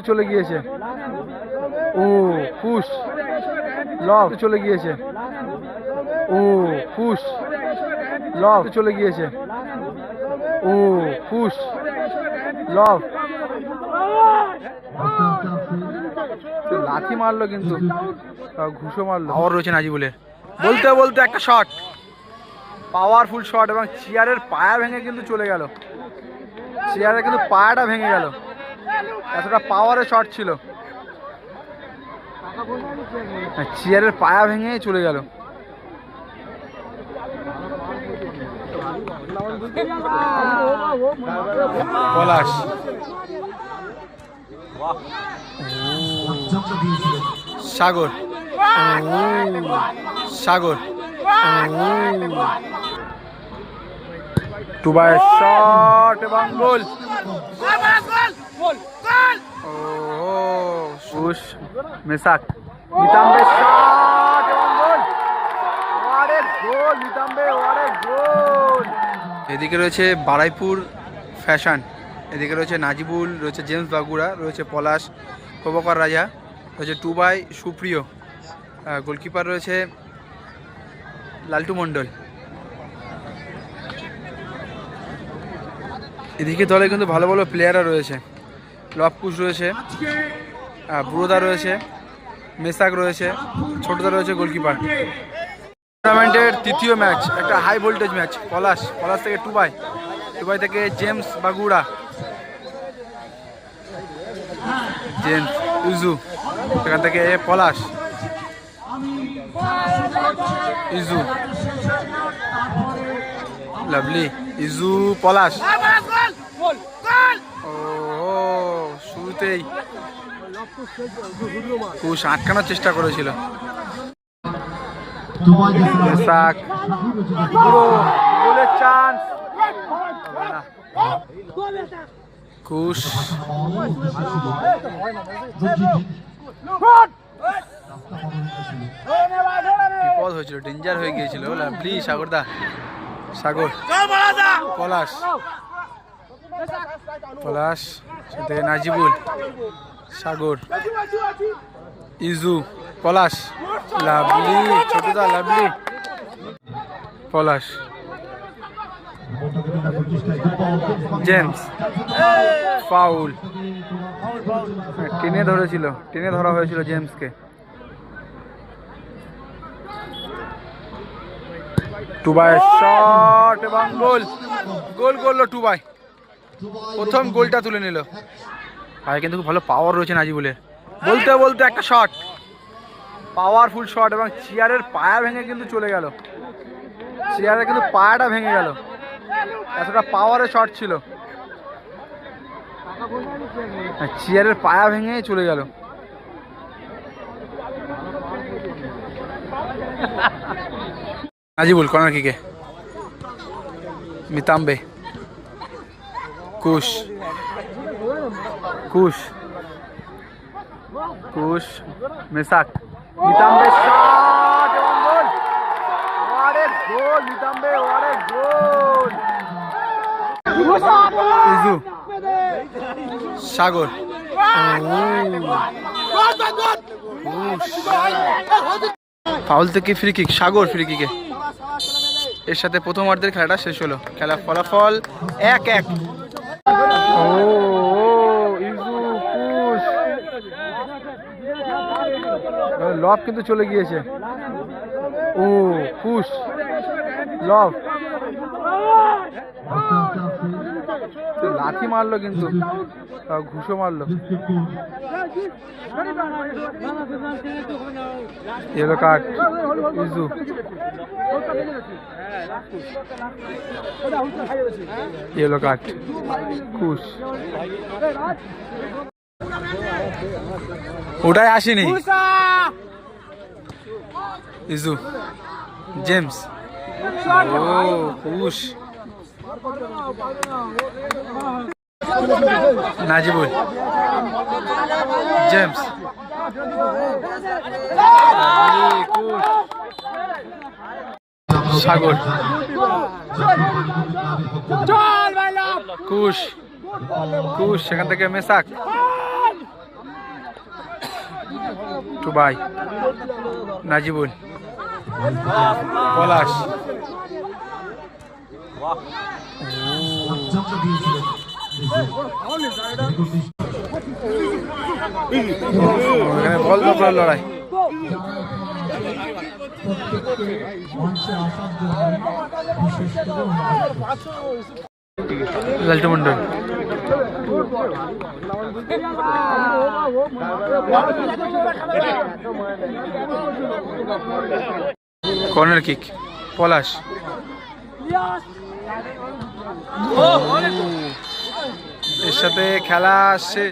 চলে গিয়েছে। ও পুশ লব চলে গিয়েছে। ও পুশ লব চলে গিয়েছে। ও পুশ লব লাথি মারলো কিন্তু ঘুষো মারলো। পাওয়ার রয়েছে নাজিবুলের, বলতে বলতে একটা শট, পাওয়ারফুল শট, এবং চেয়ারের পায়া ভেঙে কিন্তু চলে গেল। চেয়ারের কিন্তু পায়াটা ভেঙে গেল, এতটা পাওয়ারের শট ছিল। চেয়ারের পায়া ভেঙে চলে গেল। পলাশ সাগর সাগর টুবাইয়ের শট এবং গোল। পুশ মেসাক নিতাম্বের শট এবং গোল। ওয়ারে গোল নিতাম্বে, ওয়ারে গোল। এদিকে রয়েছে বারাইপুর ফ্যাশন, এদিকে রয়েছে নাজিবুল, রয়েছে জেমস বাগুড়া, রয়েছে পলাশ, প্রভাকর রাজা, রয়েছে টুবাই সুপ্রিয়, গোলকিপার রয়েছে লালটু মণ্ডল। এদিকে দলে কিন্তু ভালো ভালো প্লেয়াররা রয়েছে, লবকুশ রয়েছে, বুড়োদা রয়েছে, মেসাক রয়েছে, ছোটদা রয়েছে গোলকিপার। টুর্নামেন্টের তৃতীয় ম্যাচ, একটা হাই ভোল্টেজ ম্যাচ। পলাশ থেকে টুবাই, টুবাই থেকে জেমস বাগুড়া, জেমস ইজু, সেখান থেকে পলাশ ইজু, লাভলি ইজু পলাশ। ও শুরুতেই কুশ আটকানোর চেষ্টা করেছিল। গোলের চান্স, কুশ বিপদ হয়েছিল, ডেঞ্জার হয়ে গিয়েছিল। লাভলি সাগরদা, সাগর পলাশ, পলাশ সাথে নাজিবুল, সাগর ইজু পলাশ, লাভলি ছোটদা, লাভলি পলাশ, জেমস ফাউল, টেনে ধরেছিল, টেনে ধরা হয়েছিল জেমসকে। টুবাইয়ের শট এবং গোল, গোল করলো টুবাই, প্রথম গোলটা তুলে নিল। ভাই কিন্তু খুব ভালো পাওয়ার রয়েছে নাজিবুলের, বলতে বলতে একটা শট, পাওয়ারফুল শট, এবং চেয়ারের পায়া ভেঙে কিন্তু চলে গেল। চেয়ারের কিন্তু পায়াটা ভেঙে গেল, এতটা পাওয়ারের শট ছিল। চেয়ারের পায়া ভেঙে চলে গেল। নাজিবুল কর্নার কিকে, মিতাম্বে, কুশ কুশ কুশ মেসাক, নিতাম্বে শট এবং গোল। ওয়ারে গোল নিতাম্বে, ওয়ারে গোল। ইজু সাগর, ফাউল থেকে ফ্রি কিক, সাগর ফ্রি কিকে। এর সাথে প্রথমার্ধের খেলাটা শেষ হলো, খেলার ফলাফল 1-1। লব কিন্তু চলে গিয়েছে। ও পুশ লব লাথি মারলো কিন্তু ঘুষো মারলো। Yellow card Izu. Yellow card Kush. ওটাই আসেনি। ইজু জেমস ও কুশ নাজিবুল জেমস সাগর কুশ কুশ সেখান থেকে মেসাক টু বাই নাজিবুল, পলাশ, এখানে বল দখলের লড়াই। লালটু মন্ডল, কর্নার কিক, পলাশ, এর সাথে খেলা আসছে।